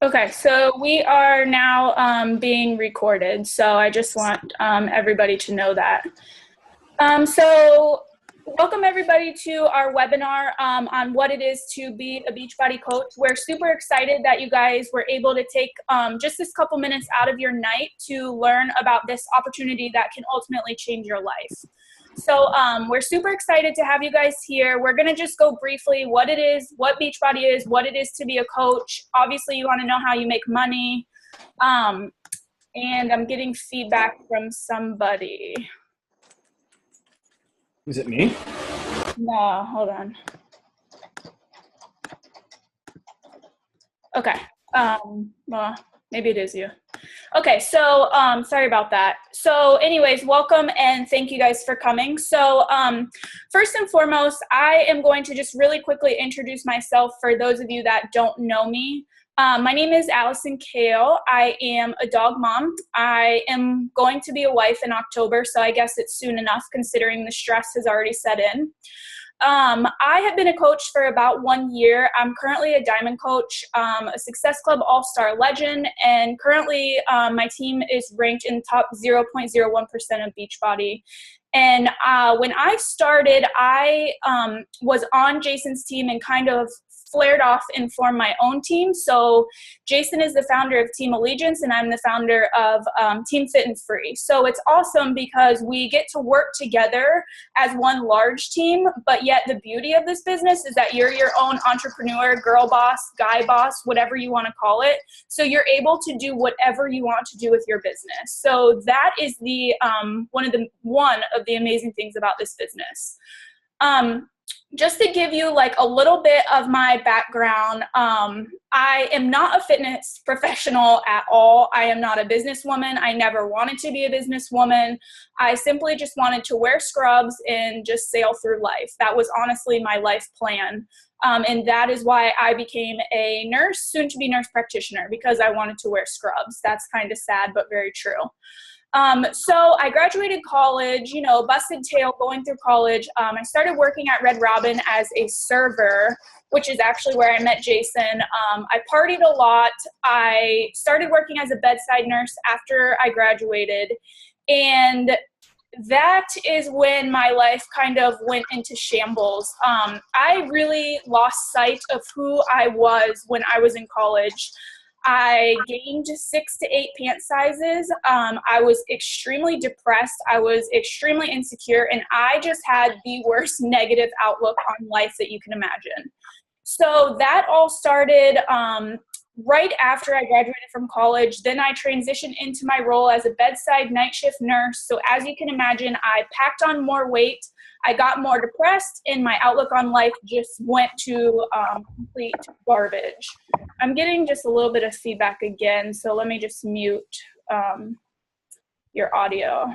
Okay, so we are now being recorded, so I just want everybody to know that. So welcome everybody to our webinar on what it is to be a Beachbody coach. We're super excited that you guys were able to take just this couple minutes out of your night to learn about this opportunity that can ultimately change your life. So we're super excited to have you guys here. We're gonna just go briefly what it is, what Beachbody is, what it is to be a coach. Obviously you wanna know how you make money. And I'm getting feedback from somebody. Is it me? No, hold on. Okay. Well, maybe it is you. Okay, so sorry about that. So anyways, welcome and thank you guys for coming. So first and foremost, I am going to just really quickly introduce myself for those of you that don't know me. My name is Allison Kale. I am a dog mom. I am going to be a wife in October, so I guess it's soon enough considering the stress has already set in. I have been a coach for about 1 year. I'm currently a diamond coach, a Success Club All-Star legend, and currently my team is ranked in the top 0.01% of Beachbody. And when I started, I was on Jason's team and kind of flared off and formed my own team. So Jason is the founder of Team Allegiance and I'm the founder of Team Fit and Free. So it's awesome because we get to work together as one large team, but yet the beauty of this business is that you're your own entrepreneur, girl boss, guy boss, whatever you want to call it. So you're able to do whatever you want to do with your business. So that is the one of the amazing things about this business. Just to give you like a little bit of my background, I am not a fitness professional at all. I am not a businesswoman. I never wanted to be a businesswoman. I simply just wanted to wear scrubs and just sail through life. That was honestly my life plan. And that is why I became a nurse, soon to be nurse practitioner, because I wanted to wear scrubs. That's kind of sad, but very true. So I graduated college, you know, busted tail going through college. I started working at Red Robin as a server, which is actually where I met Jason. I partied a lot. I started working as a bedside nurse after I graduated. And that is when my life kind of went into shambles. I really lost sight of who I was when I was in college. I gained 6 to 8 pant sizes. I was extremely depressed. I was extremely insecure, and I just had the worst negative outlook on life that you can imagine. So that all started right after I graduated from college. Then I transitioned into my role as a bedside night shift nurse. So as you can imagine, I packed on more weight. I got more depressed and my outlook on life just went to complete garbage. I'm getting just a little bit of feedback again, so let me just mute your audio.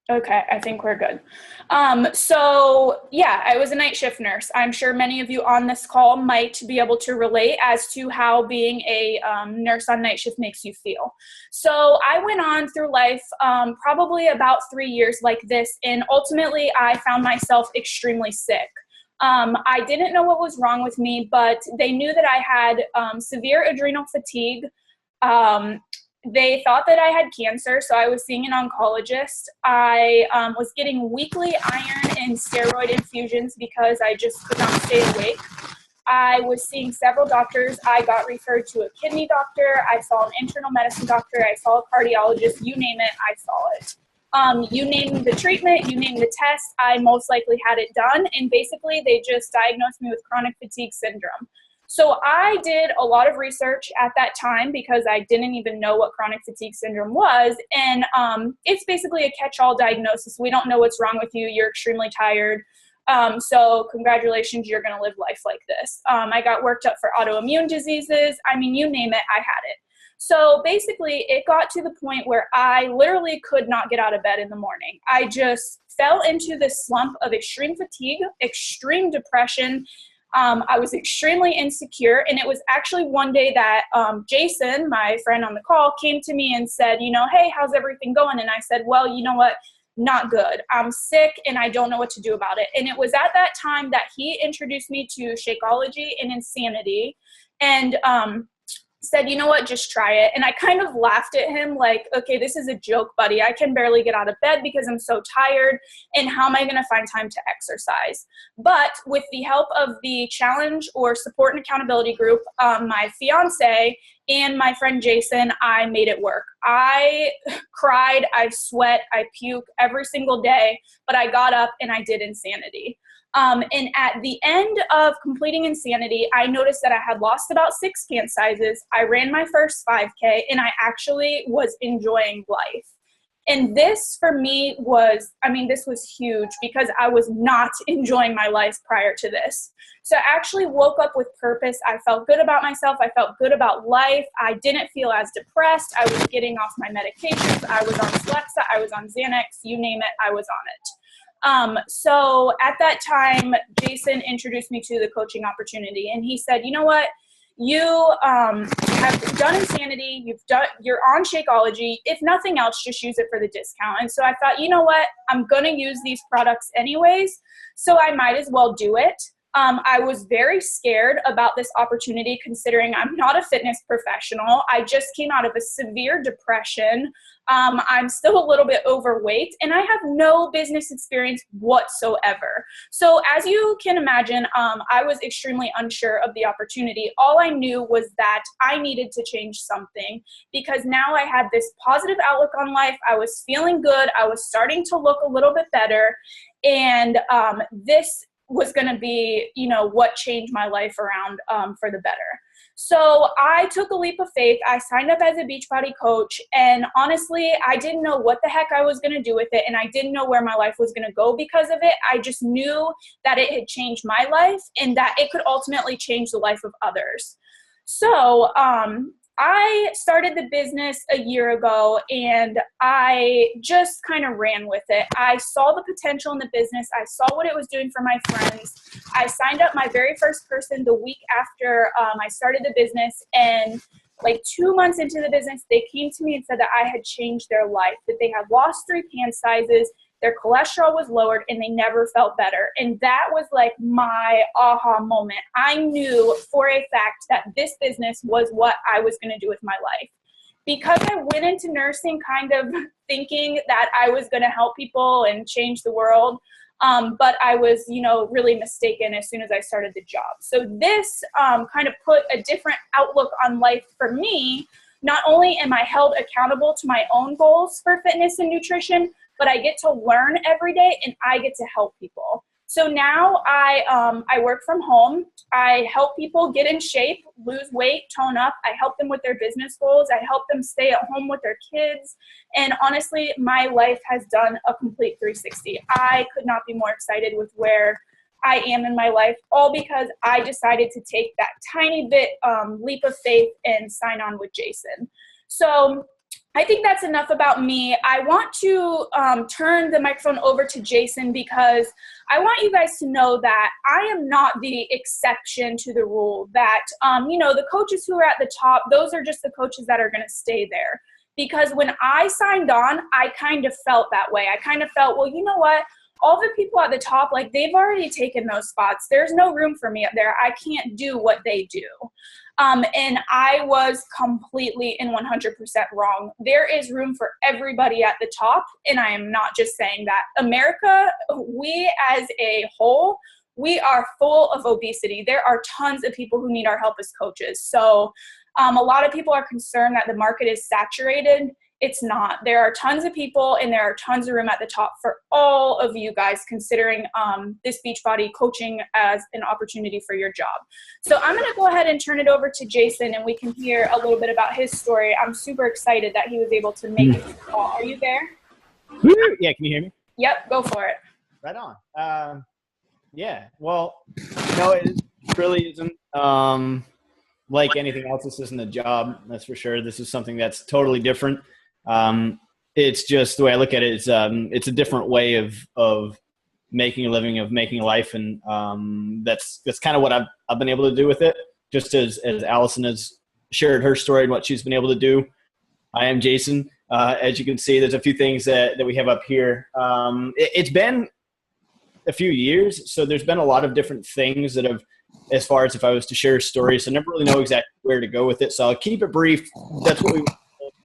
Okay, I think we're good. So yeah, I was a night shift nurse. I'm sure many of you on this call might be able to relate as to how being a nurse on night shift makes you feel. So I went on through life probably about 3 years like this, and ultimately I found myself extremely sick. I didn't know what was wrong with me, but they knew that I had severe adrenal fatigue. They thought that I had cancer, so I was seeing an oncologist. I was getting weekly iron and steroid infusions because I just could not stay awake. I was seeing several doctors. I got referred to a kidney doctor. I saw an internal medicine doctor. I saw a cardiologist. You name it, I saw it. You name the treatment, you name the test, I most likely had it done. And basically, they just diagnosed me with chronic fatigue syndrome. So I did a lot of research at that time because I didn't even know what chronic fatigue syndrome was. And it's basically a catch-all diagnosis. We don't know what's wrong with you. You're extremely tired. So congratulations, you're going to live life like this. I got worked up for autoimmune diseases. I mean, you name it, I had it. So basically, it got to the point where I literally could not get out of bed in the morning. I just fell into this slump of extreme fatigue, extreme depression. I was extremely insecure. And it was actually one day that Jason, my friend on the call, came to me and said, hey, how's everything going? And I said, well, you know what? Not good. I'm sick and I don't know what to do about it. And it was at that time that he introduced me to Shakeology and Insanity, and said, you know what, just try it. And I kind of laughed at him like, okay, this is a joke, buddy. I can barely get out of bed because I'm so tired. And how am I going to find time to exercise? But with the help of the challenge or support and accountability group, my fiance and my friend Jason, I made it work. I cried, I sweat, I puke every single day, but I got up and I did Insanity. And at the end of completing Insanity, I noticed that I had lost about 6 pant sizes. I ran my first 5K, and I actually was enjoying life. And this for me was, this was huge because I was not enjoying my life prior to this. So I actually woke up with purpose. I felt good about myself. I felt good about life. I didn't feel as depressed. I was getting off my medications. I was on Celexa. I was on Xanax. You name it, I was on it. So at that time, Jason introduced me to the coaching opportunity, and he said, you know what, you have done Insanity, you're on Shakeology. If nothing else, just use it for the discount. And so I thought, you know what, I'm going to use these products anyways, so I might as well do it. I was very scared about this opportunity considering I'm not a fitness professional. I just came out of a severe depression. I'm still a little bit overweight, and I have no business experience whatsoever. So as you can imagine, I was extremely unsure of the opportunity. All I knew was that I needed to change something because now I had this positive outlook on life. I was feeling good. I was starting to look a little bit better. And this was going to be, what changed my life around for the better. So I took a leap of faith. I signed up as a Beachbody coach, and honestly, I didn't know what the heck I was going to do with it, and I didn't know where my life was going to go because of it. I just knew that it had changed my life and that it could ultimately change the life of others. So I started the business a year ago, and I just kind of ran with it. I saw the potential in the business. I saw what it was doing for my friends. I signed up my very first person the week after I started the business, and like 2 months into the business, they came to me and said that I had changed their life, that they had lost 3 pant sizes, their cholesterol was lowered, and they never felt better. And that was like my aha moment. I knew for a fact that this business was what I was going to do with my life. Because I went into nursing kind of thinking that I was going to help people and change the world, but I was, really mistaken as soon as I started the job. So this kind of put a different outlook on life for me. Not only am I held accountable to my own goals for fitness and nutrition, but I get to learn every day and I get to help people. So now I work from home. I help people get in shape, lose weight, tone up. I help them with their business goals. I help them stay at home with their kids. And honestly, my life has done a complete 360. I could not be more excited with where I am in my life, all because I decided to take that tiny bit leap of faith and sign on with Jason. So I think that's enough about me. I want to turn the microphone over to Jason because I want you guys to know that I am not the exception to the rule, that, the coaches who are at the top, those are just the coaches that are going to stay there. Because when I signed on, I kind of felt that way. I kind of felt, well, you know what? All the people at the top, like they've already taken those spots. There's no room for me up there. I can't do what they do. And I was completely and 100% wrong. There is room for everybody at the top. And I am not just saying that. America, we as a whole, we are full of obesity. There are tons of people who need our help as coaches. So a lot of people are concerned that the market is saturated. It's not. There are tons of people and there are tons of room at the top for all of you guys considering this Beachbody coaching as an opportunity for your job. So I'm going to go ahead and turn it over to Jason and we can hear a little bit about his story. I'm super excited that he was able to make it to the call. Are you there? Yeah, can you hear me? Yep, go for it. Right on. Yeah, well, no, it really isn't like anything else. This isn't a job, that's for sure. This is something that's totally different. It's just the way I look at it is it's a different way of making a living, of making a life. And that's kind of what I've been able to do with it. Just as Allison has shared her story and what she's been able to do. I am Jason. As you can see, there's a few things that we have up here. It's been a few years, so there's been a lot of different things that have, as far as if I was to share a story, so I never really know exactly where to go with it. So I'll keep it brief. That's what we want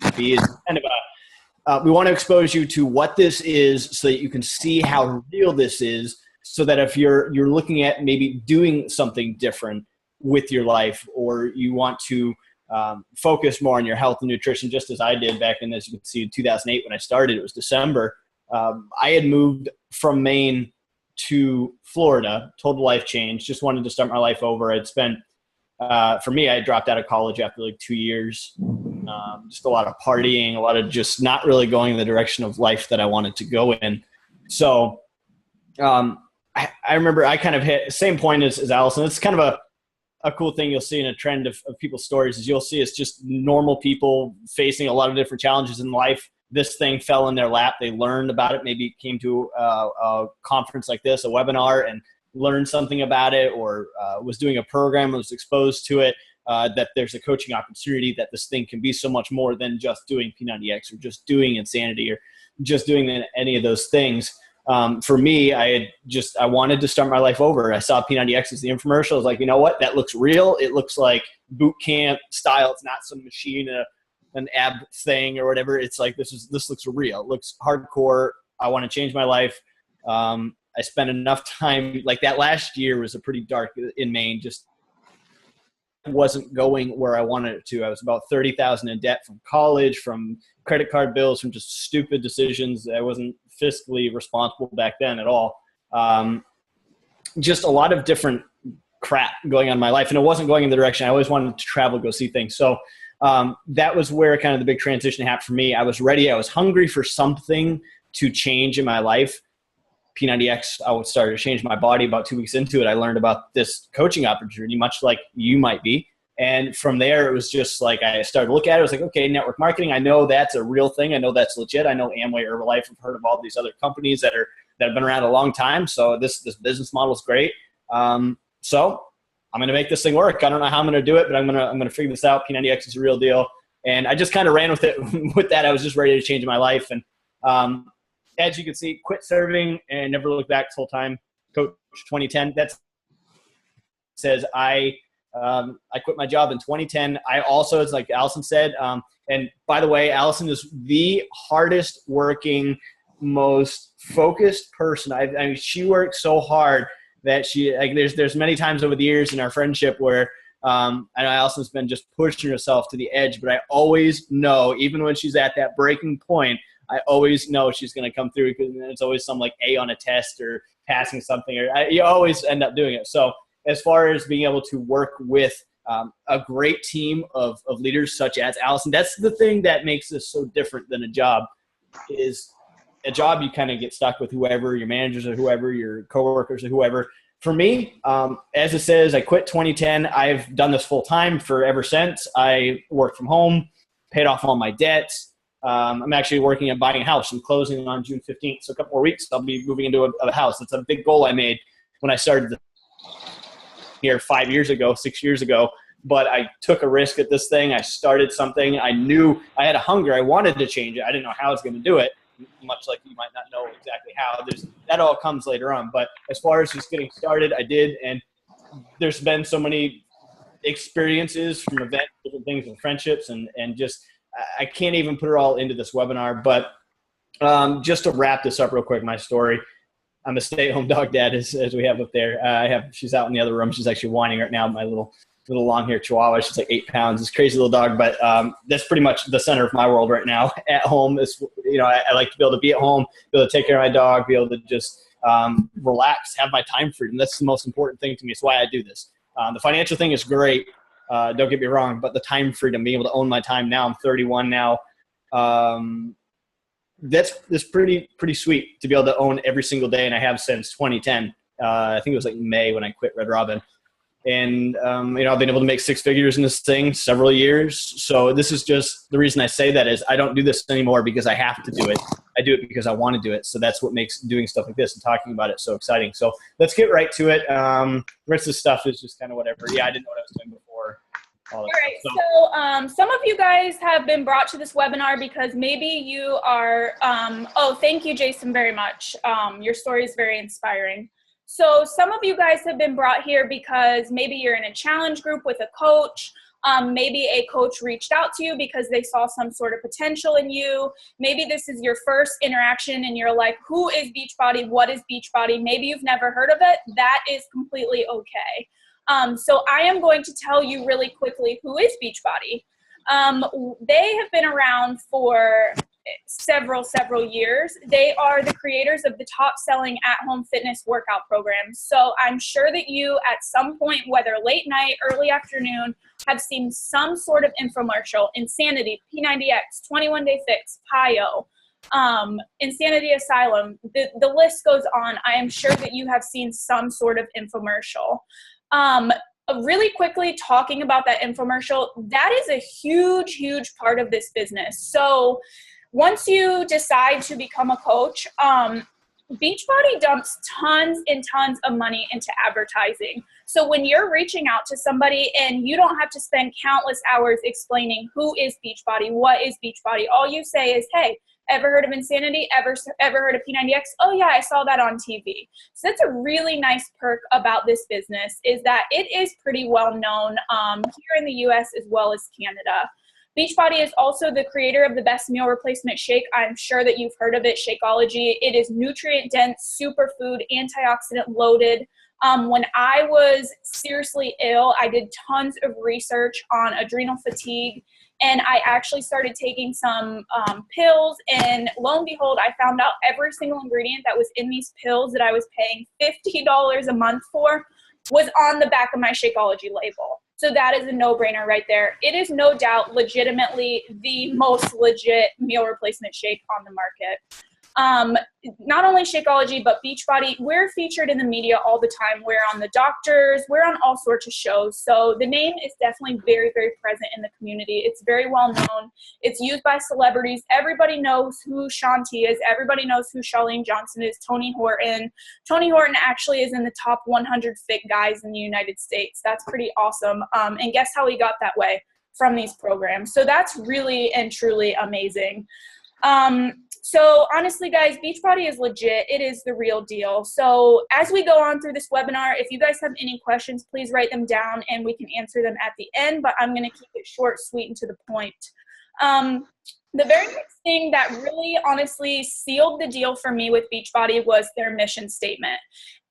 to be, is kind of we want to expose you to what this is so that you can see how real this is, so that if you're looking at maybe doing something different with your life, or you want to focus more on your health and nutrition, just as I did back in, as you can see, in 2008 when I started, it was December. I had moved from Maine to Florida, total life change, just wanted to start my life over. I'd spent, for me, I dropped out of college after like 2 years. Just a lot of partying, a lot of just not really going in the direction of life that I wanted to go in. So I remember I kind of hit the same point as Allison. It's kind of a cool thing you'll see in a trend of people's stories, is you'll see it's just normal people facing a lot of different challenges in life. This thing fell in their lap. They learned about it. Maybe came to a conference like this, a webinar, and learned something about it, or was doing a program, was exposed to it, that there's a coaching opportunity, that this thing can be so much more than just doing P90X or just doing Insanity or just doing any of those things. For me, I wanted to start my life over. I saw P90X as the infomercial. I was like, you know what? That looks real. It looks like boot camp style. It's not some machine, an ab thing or whatever. It's like, this looks real. It looks hardcore. I want to change my life. I spent enough time, like that last year was a pretty dark in Maine, just wasn't going where I wanted it to. I was about $30,000 in debt from college, from credit card bills, from just stupid decisions. I wasn't fiscally responsible back then at all. Just a lot of different crap going on in my life, and it wasn't going in the direction I always wanted to travel, go see things. So that was where kind of the big transition happened for me. I was ready. I was hungry for something to change in my life. P90X, I started to change my body. About 2 weeks into it, I learned about this coaching opportunity, much like you might be. And from there, it was just like I started to look at it. I was like, okay, network marketing. I know that's a real thing. I know that's legit. I know Amway, Herbalife. I've heard of all these other companies that have been around a long time. So this business model is great. So I'm going to make this thing work. I don't know how I'm going to do it, but I'm going to figure this out. P90X is a real deal. And I just kind of ran with it. With that, I was just ready to change my life. And as you can see, quit serving and never look back this whole time. Coach 2010. That says I quit my job in 2010. I also, it's like Allison said, and by the way, Allison is the hardest working, most focused person. I mean, she works so hard that there's many times over the years in our friendship where I know Allison's been just pushing herself to the edge, but I always know, even when she's at that breaking point, I always know she's going to come through, because there's always some like A on a test or passing something, or you always end up doing it. So as far as being able to work with a great team of leaders such as Allison, that's the thing that makes this so different than a job. Is a job, you kind of get stuck with whoever, your managers or whoever, your coworkers or whoever. For me, as it says, I quit 2010. I've done this full time for ever since. I worked from home, paid off all my debts. I'm actually working at buying a house. I'm closing on June 15th. So a couple more weeks, I'll be moving into a house. It's a big goal I made when I started here 6 years ago. But I took a risk at this thing. I started something. I knew I had a hunger. I wanted to change it. I didn't know how I was going to do it, much like you might not know exactly how. That all comes later on. But as far as just getting started, I did. And there's been so many experiences from events, different things, and friendships, and just I can't even put it all into this webinar. But just to wrap this up real quick, my story. I'm a stay-at-home dog dad, as we have up there. She's out in the other room. She's actually whining right now. My little long-haired Chihuahua. She's like 8 pounds. This crazy little dog. But that's pretty much the center of my world right now. At home is, I like to be able to be at home, be able to take care of my dog, be able to just relax, have my time freedom. That's the most important thing to me. It's why I do this. The financial thing is great. Don't get me wrong, but the time freedom, being able to own my time now. I'm 31 now. That's pretty sweet to be able to own every single day, and I have since 2010. I think it was like May when I quit Red Robin. And, I've been able to make 6 figures in this thing several years. So this is just the reason I say that is I don't do this anymore because I have to do it. I do it because I want to do it. So that's what makes doing stuff like this and talking about it so exciting. So let's get right to it. The rest of the stuff is just kind of whatever. Yeah, I didn't know what I was doing before. All right. So some of you guys have been brought to this webinar because maybe you are, thank you, Jason, very much. Your story is very inspiring. So some of you guys have been brought here because maybe you're in a challenge group with a coach. Maybe a coach reached out to you because they saw some sort of potential in you. Maybe this is your first interaction and you're like, who is Beachbody? What is Beachbody? Maybe you've never heard of it. That is completely okay. So I am going to tell you really quickly who is Beachbody. They have been around for several years. They are the creators of the top selling at-home fitness workout programs. So I'm sure that you at some point, whether late night, early afternoon, have seen some sort of infomercial. Insanity, P90X, 21 Day Fix, PIO, Insanity Asylum, the list goes on. I am sure that you have seen some sort of infomercial. Really quickly talking about that infomercial, that is a huge part of this business. So once you decide to become a coach, Beachbody dumps tons and tons of money into advertising. So when you're reaching out to somebody and you don't have to spend countless hours explaining who is Beachbody, what is Beachbody, all you say is, hey, ever heard of Insanity? Ever heard of P90X? Oh yeah, I saw that on TV. So that's a really nice perk about this business is that it is pretty well known here in the US as well as Canada. Beachbody is also the creator of the best meal replacement shake. I'm sure that you've heard of it, Shakeology. It is nutrient dense, superfood, antioxidant loaded. When I was seriously ill, I did tons of research on adrenal fatigue, and I actually started taking some pills, and lo and behold, I found out every single ingredient that was in these pills that I was paying $50 a month for was on the back of my Shakeology label. So that is a no-brainer right there. It is no doubt legitimately the most legit meal replacement shake on the market. Not only Shakeology, but Beachbody, we're featured in the media all the time. We're on the doctors, we're on all sorts of shows. So the name is definitely very present in the community. It's very well known. It's used by celebrities. Everybody knows who Shaun T is. Everybody knows who Charlene Johnson is, Tony Horton. Tony Horton actually is in the top 100 fit guys in the United States. That's pretty awesome. And guess how he got that way? From these programs. So that's really and truly amazing. So honestly, guys, Beachbody is legit. It is the real deal. So as we go on through this webinar, if you guys have any questions, please write them down and we can answer them at the end, but I'm going to keep it short, sweet, and to the point. The very next thing that really honestly sealed the deal for me with Beachbody was their mission statement.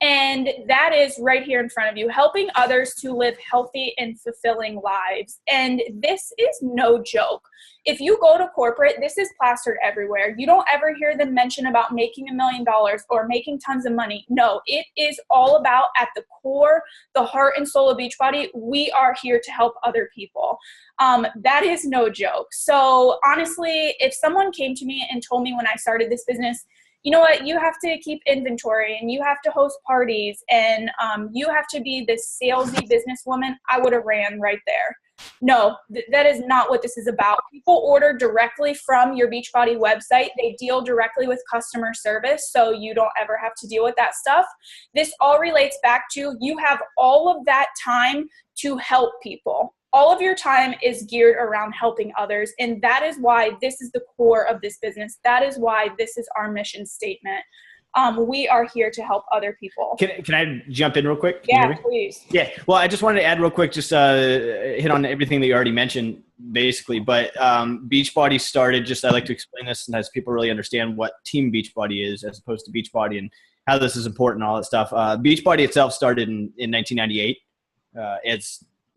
And that is right here in front of you, helping others to live healthy and fulfilling lives. And this is no joke. If you go to corporate, this is plastered everywhere. You don't ever hear them mention about making $1 million or making tons of money. No, it is all about at the core, the heart and soul of Beachbody. We are here to help other people. That is no joke. So honestly, if someone came to me and told me when I started this business, you know what, you have to keep inventory and you have to host parties and you have to be this salesy businesswoman, I would have ran right there. No, that is not what this is about. People order directly from your Beachbody website. They deal directly with customer service, so you don't ever have to deal with that stuff. This all relates back to you have all of that time to help people. All of your time is geared around helping others, and that is why this is the core of this business. That is why this is our mission statement. We are here to help other people. Can I jump in real quick? Yeah, please. Yeah. Well, I just wanted to add real quick, just hit on everything that you already mentioned, basically. But Beachbody started, just I like to explain this and as people really understand what Team Beachbody is as opposed to Beachbody and how this is important and all that stuff. Beachbody itself started in 1998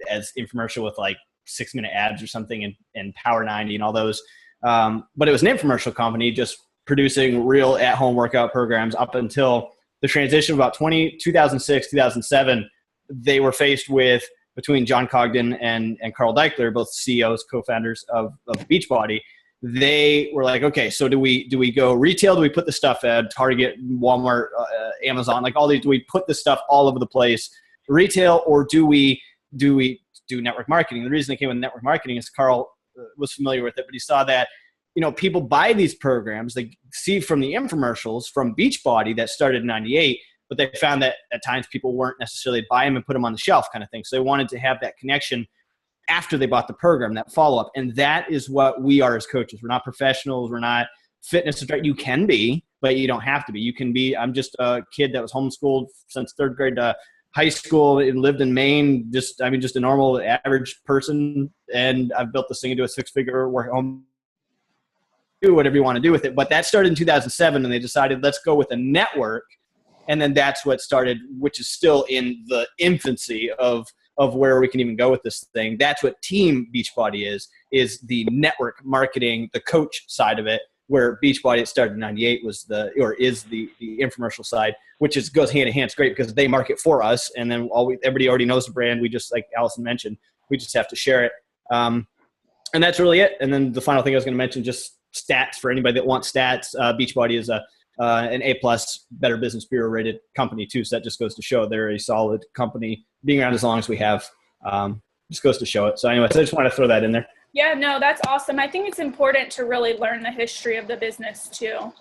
as infomercial with like 6-minute ads or something and Power 90 and all those. But it was an infomercial company just producing real at-home workout programs up until the transition of about 2006, 2007. They were faced with, between John Cogden and Carl Deichler, both CEOs, co-founders of Beachbody, they were like, okay, so do we go retail? Do we put the stuff at Target, Walmart, Amazon, like all these? Do we put the stuff all over the place? retail, or do we do network marketing? The reason they came with network marketing is Carl was familiar with it, but he saw that, people buy these programs, they see from the infomercials from Beachbody that started in 98, but they found that at times people weren't necessarily buy them and put them on the shelf kind of thing. So they wanted to have that connection after they bought the program, that follow-up. And that is what we are as coaches. We're not professionals. We're not fitness instructors. You can be, but you don't have to be. You can be, I'm just a kid that was homeschooled since third grade to high school and lived in Maine. Just a normal average person. And I've built this thing into a six-figure work home. Do whatever you want to do with it. But that started in 2007, and they decided, let's go with a network. And then that's what started, which is still in the infancy of where we can even go with this thing. That's what Team Beachbody is the network marketing, the coach side of it, where Beachbody, it started in 98, is the infomercial side, which goes hand in hand. It's great because they market for us, and then everybody already knows the brand. We just, like Allison mentioned, we just have to share it. And that's really it. And then the final thing I was going to mention, just stats for anybody that wants stats. Beachbody is an A+ Better Business Bureau rated company too. So that just goes to show they're a solid company, being around as long as we have, just goes to show it. So anyways, I just want to throw that in there. Yeah, no, that's awesome. I think it's important to really learn the history of the business too.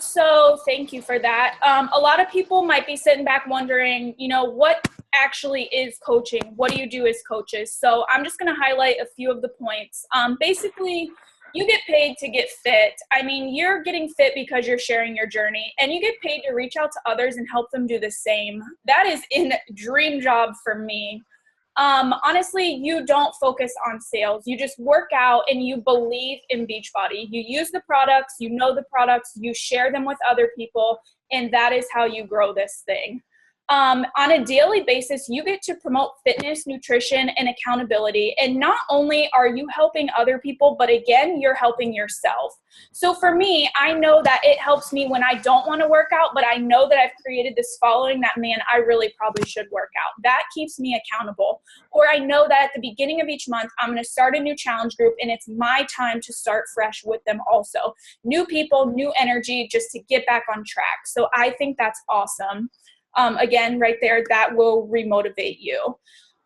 So thank you for that. A lot of people might be sitting back wondering, what actually is coaching? What do you do as coaches? So I'm just going to highlight a few of the points. Basically, you get paid to get fit. You're getting fit because you're sharing your journey, and you get paid to reach out to others and help them do the same. That is a dream job for me. Honestly, you don't focus on sales. You just work out and you believe in Beachbody. You use the products, you know the products, you share them with other people, and that is how you grow this thing. On a daily basis, you get to promote fitness, nutrition, and accountability. And not only are you helping other people, but again, you're helping yourself. So for me, I know that it helps me when I don't want to work out, but I know that I've created this following that, man, I really probably should work out. That keeps me accountable. Or I know that at the beginning of each month, I'm going to start a new challenge group, and it's my time to start fresh with them also. New people, new energy, just to get back on track. So I think that's awesome. Again, right there, that will remotivate you.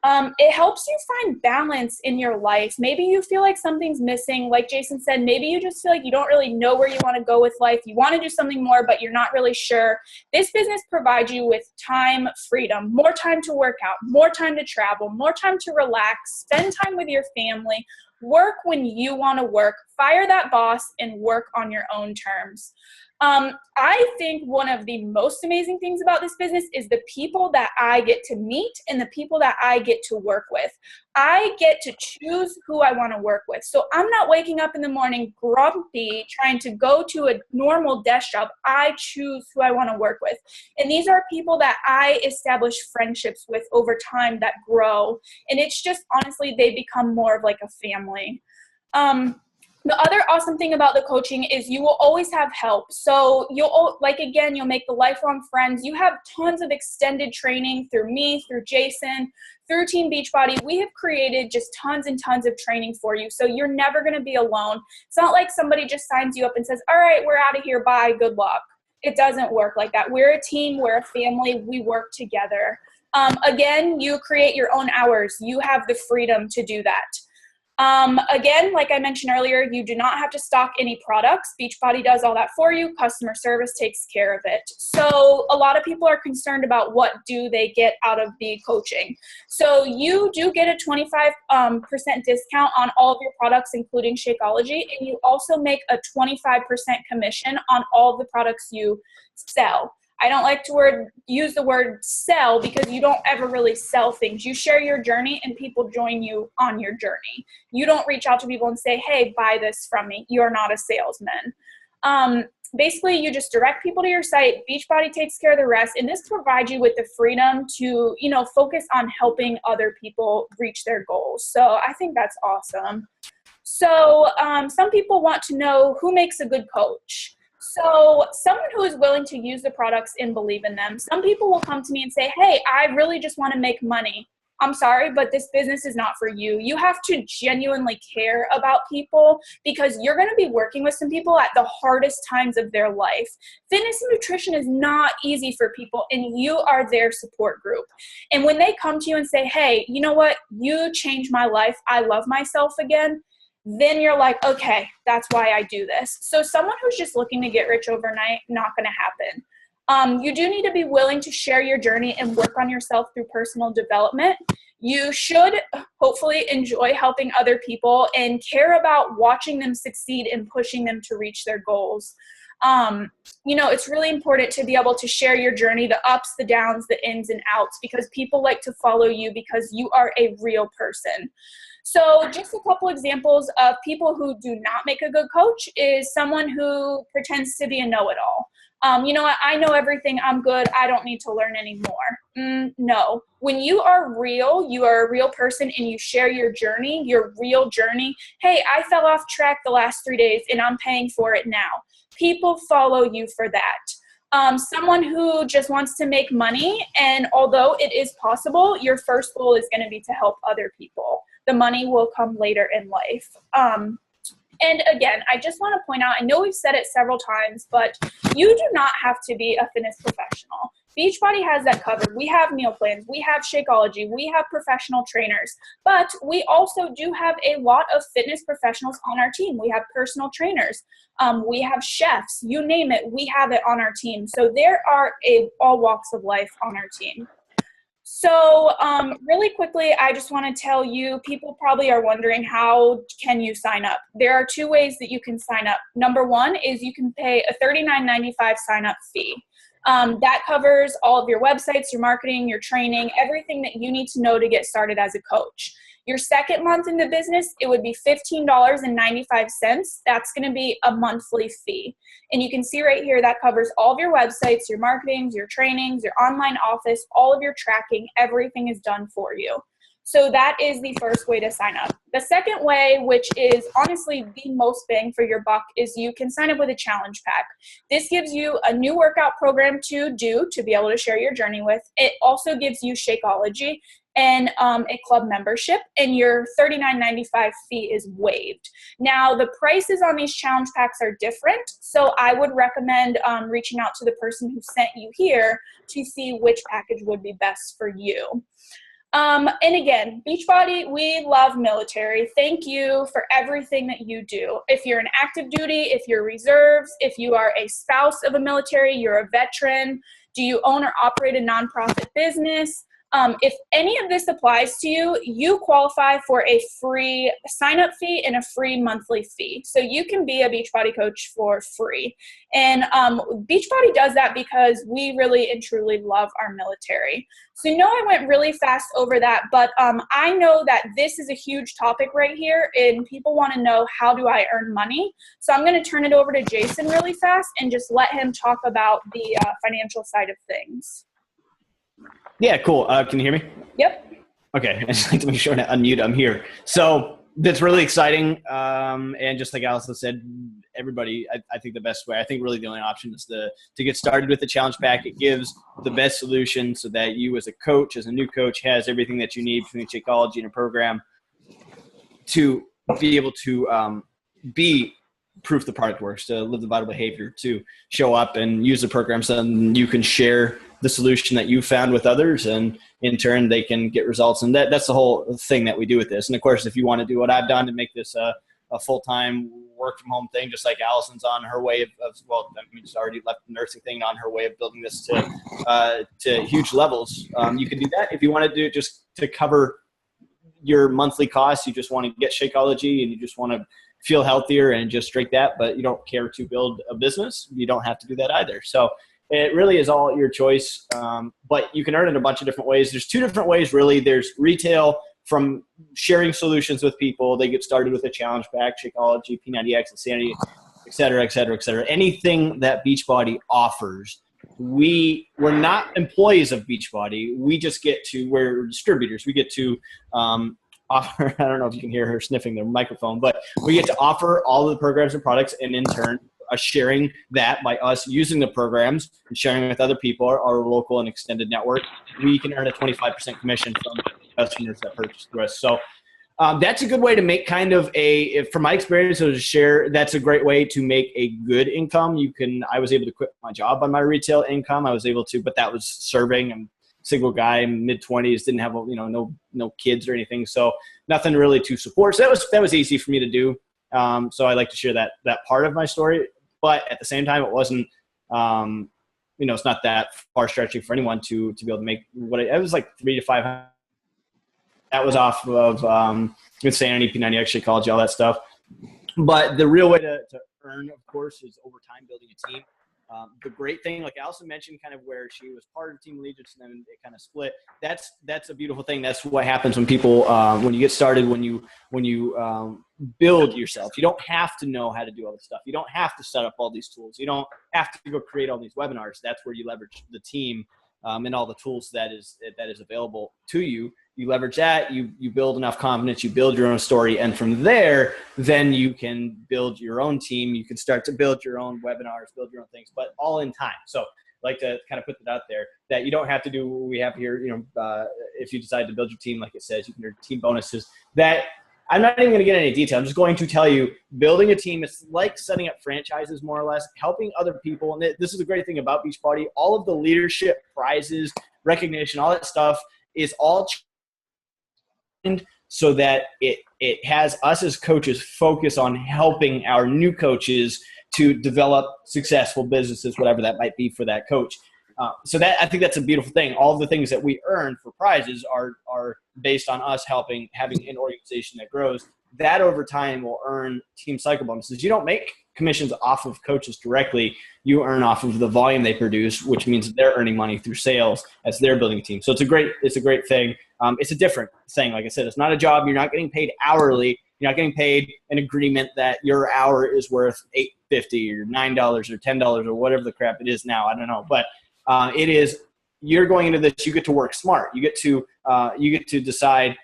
It helps you find balance in your life. Maybe you feel like something's missing. Like Jason said, maybe you just feel like you don't really know where you want to go with life. You want to do something more, but you're not really sure. This business provides you with time freedom, more time to work out, more time to travel, more time to relax, spend time with your family, work when you want to work, fire that boss, and work on your own terms. I think one of the most amazing things about this business is the people that I get to meet and the people that I get to work with. I get to choose who I want to work with. So I'm not waking up in the morning grumpy trying to go to a normal desk job. I choose who I want to work with. And these are people that I establish friendships with over time that grow. And it's just, honestly, they become more of like a family. The other awesome thing about the coaching is you will always have help. So you'll make the lifelong friends. You have tons of extended training through me, through Jason, through Team Beachbody. We have created just tons and tons of training for you. So you're never going to be alone. It's not like somebody just signs you up and says, all right, we're out of here. Bye. Good luck. It doesn't work like that. We're a team. We're a family. We work together. Again, you create your own hours. You have the freedom to do that. Again, like I mentioned earlier, you do not have to stock any products. Beachbody does all that for you. Customer service takes care of it. So a lot of people are concerned about what do they get out of the coaching. So you do get a 25% discount on all of your products, including Shakeology, and you also make a 25% commission on all of the products you sell. I don't like to use the word sell because you don't ever really sell things. You share your journey and people join you on your journey. You don't reach out to people and say, hey, buy this from me. You're not a salesman. Basically, you just direct people to your site. Beachbody takes care of the rest. And this provides you with the freedom to, focus on helping other people reach their goals. So I think that's awesome. So some people want to know who makes a good coach. So someone who is willing to use the products and believe in them. Some people will come to me and say, hey, I really just want to make money. I'm sorry, but this business is not for you. You have to genuinely care about people, because you're going to be working with some people at the hardest times of their life. Fitness and nutrition is not easy for people, and you are their support group. And when they come to you and say, hey, you know what? You changed my life. I love myself again. Then you're like, okay, that's why I do this. So someone who's just looking to get rich overnight, not going to happen. You do need to be willing to share your journey and work on yourself through personal development. You should hopefully enjoy helping other people and care about watching them succeed and pushing them to reach their goals. It's really important to be able to share your journey, the ups, the downs, the ins and outs, because people like to follow you because you are a real person. So just a couple examples of people who do not make a good coach is someone who pretends to be a know-it-all. You know what? I know everything. I'm good. I don't need to learn anymore. No. When you are real, you are a real person and you share your journey, your real journey. Hey, I fell off track the last 3 days and I'm paying for it now. People follow you for that. Someone who just wants to make money, and although it is possible, your first goal is going to be to help other people. The money will come later in life. And again, I just want to point out, I know we've said it several times, but you do not have to be a fitness professional. Beachbody has that covered. We have meal plans, we have Shakeology, we have professional trainers, but we also do have a lot of fitness professionals on our team. We have personal trainers, we have chefs, you name it, we have it on our team. So there are all walks of life on our team. So really quickly, I just want to tell you, people probably are wondering, how can you sign up? There are 2 ways that you can sign up. Number 1 is you can pay a $39.95 sign up fee. That covers all of your websites, your marketing, your training, everything that you need to know to get started as a coach. Your second month in the business, it would be $15.95. That's going to be a monthly fee. And you can see right here, that covers all of your websites, your marketings, your trainings, your online office, all of your tracking, everything is done for you. So that is the first way to sign up. The second way, which is honestly the most bang for your buck, is you can sign up with a challenge pack. This gives you a new workout program to do to be able to share your journey with. It also gives you Shakeology and a club membership, and your $39.95 fee is waived. Now, the prices on these challenge packs are different, so I would recommend reaching out to the person who sent you here to see which package would be best for you. And again, Beachbody, we love military. Thank you for everything that you do. If you're in active duty, if you're reserves, if you are a spouse of a military, you're a veteran, do you own or operate a nonprofit business? If any of this applies to you, you qualify for a free sign-up fee and a free monthly fee. So you can be a Beachbody coach for free. And Beachbody does that because we really and truly love our military. So I went really fast over that, but I know that this is a huge topic right here, and people want to know, how do I earn money? So I'm going to turn it over to Jason really fast and just let him talk about the financial side of things. Yeah, cool. Can you hear me? Yep. Okay. I just like to make sure to unmute. I'm here. So that's really exciting. And just like Allison said, everybody, I think the best way, I think really the only option is to get started with the challenge pack. It gives the best solution so that you as a coach, as a new coach, has everything that you need between Shakeology and a program to be able to be proof the product works, to live the vital behavior, to show up and use the program so then you can share the solution that you found with others, and in turn they can get results. And that's the whole thing that we do with this. And of course, if you want to do what I've done to make this a full-time work from home thing, just like Allison's on her way of she's already left the nursing thing, on her way of building this to huge levels. You can do that. If you want to do it just to cover your monthly costs, you just want to get Shakeology and you just want to feel healthier and just drink that, but you don't care to build a business, you don't have to do that either. So it really is all your choice, but you can earn it a bunch of different ways. There's 2 different ways, really. There's retail, from sharing solutions with people. They get started with a challenge pack, Shakeology, P90X, Insanity, et cetera, et cetera, et cetera. Anything that Beachbody offers, we're not employees of Beachbody. We just we're distributors. We get to offer, I don't know if you can hear her sniffing the microphone, but we get to offer all of the programs and products, and in turn, sharing that by us using the programs and sharing with other people, our local and extended network, we can earn a 25% commission from customers that purchase through us. So that's a good way to make kind of from my experience, so to share, that's a great way to make a good income. I was able to quit my job on my retail income. I was able to, but that was serving. I'm a single guy, mid-20s, didn't have, no kids or anything. So nothing really to support. So that was easy for me to do. So I like to share that part of my story, but at the same time, it wasn't, it's not that far stretching for anyone to be able to make it was like 300 to 500. That was off of Insanity, P90, actually College, all that stuff. But the real way to earn, of course, is over time building a team. The great thing, like Allison mentioned, kind of where she was part of Team Allegiance and then it kind of split. That's a beautiful thing. That's what happens when people, when you get started, when you build yourself. You don't have to know how to do all this stuff. You don't have to set up all these tools. You don't have to go create all these webinars. That's where you leverage the team and all the tools that is available to you. You leverage that, you build enough confidence, you build your own story, and from there, then you can build your own team. You can start to build your own webinars, build your own things, but all in time. So I like to kind of put that out there, that you don't have to do what we have here. If you decide to build your team, like it says, you can earn team bonuses. That I'm not even going to get into detail. I'm just going to tell you, building a team is like setting up franchises, more or less, helping other people. And this is the great thing about Beachbody. All of the leadership, prizes, recognition, all that stuff is all so that it has us as coaches focus on helping our new coaches to develop successful businesses, whatever that might be for that coach. So that, I think that's a beautiful thing. All of the things that we earn for prizes are based on us having an organization that grows. That over time will earn team cycle bonuses. You don't make commissions off of coaches directly. You earn off of the volume they produce, which means they're earning money through sales as they're building a team. So it's a great thing. It's a different thing. Like I said, it's not a job. You're not getting paid hourly. You're not getting paid an agreement that your hour is worth $8.50 or $9 or $10 or whatever the crap it is now. I don't know, but it is. You're going into this. You get to work smart. You get to decide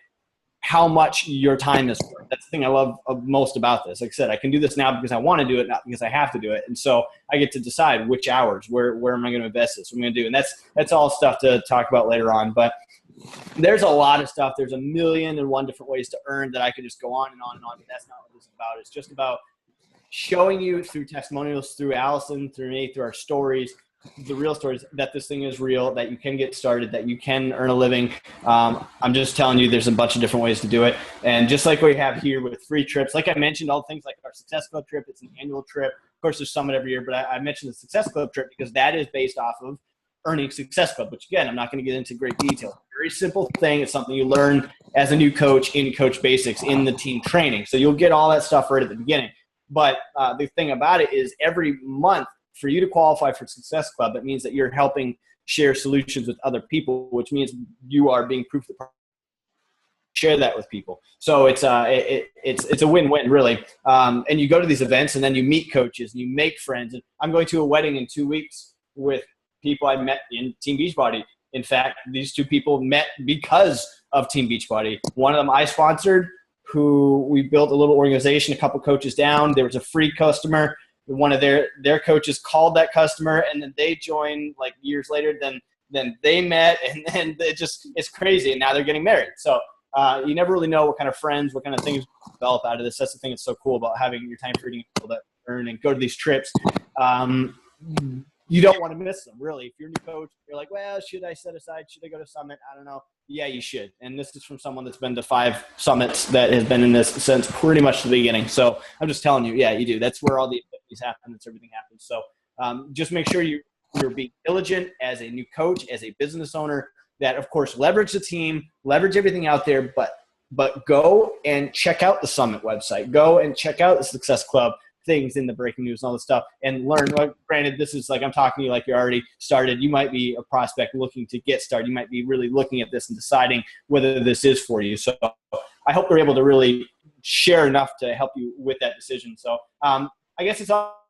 how much your time is worth. That's the thing I love most about this. Like I said, I can do this now because I want to do it, not because I have to do it. And so I get to decide which hours, where am I going to invest this, what I'm going to do. And that's all stuff to talk about later on. But there's a lot of stuff. There's 1,000,001 different ways to earn that I could just go on and on and on. But that's not what this is about. It's just about showing you through testimonials, through Allison, through me, through our stories, the real stories, that this thing is real, that you can get started, that you can earn a living. I'm just telling you, there's a bunch of different ways to do it. And just like we have here with free trips, like I mentioned, all things like our Success Club trip, it's an annual trip. Of course, there's Summit every year, but I mentioned the Success Club trip because that is based off of earning Success Club, which again, I'm not going to get into great detail. Very simple thing. It's something you learn as a new coach in Coach Basics in the team training. So you'll get all that stuff right at the beginning. But the thing about it is every month, for you to qualify for Success Club, it means that you're helping share solutions with other people, which means you are being proof of the share that with people. So it's a win-win, really. And you go to these events and then you meet coaches and you make friends. And I'm going to a wedding in 2 weeks with people I met in Team Beachbody. In fact, these two people met because of Team Beachbody. One of them I sponsored, who we built a little organization, a couple coaches down. There was a free customer. One of their coaches called that customer, and then they joined like years later. Then they met, and then it's crazy. And now they're getting married. So you never really know what kind of friends, what kind of things develop out of this. That's the thing that's so cool about having your time freedom people that earn and go to these trips. You don't want to miss them, really. If you're a new coach, you're like, well, should I set aside? Should I go to Summit? I don't know. Yeah, you should. And this is from someone that's been to 5 summits that has been in this since pretty much the beginning. So I'm just telling you, yeah, you do. That's where all the activities happen. That's everything happens. So just make sure you're being diligent as a new coach, as a business owner, that, of course, leverage the team, leverage everything out there, but go and check out the Summit website. Go and check out the Success Club things in the breaking news and all this stuff, and learn. Like, granted, this is like I'm talking to you like you're already started. You might be a prospect looking to get started. You might be really looking at this and deciding whether this is for you. So I hope we're able to really share enough to help you with that decision. So I guess it's all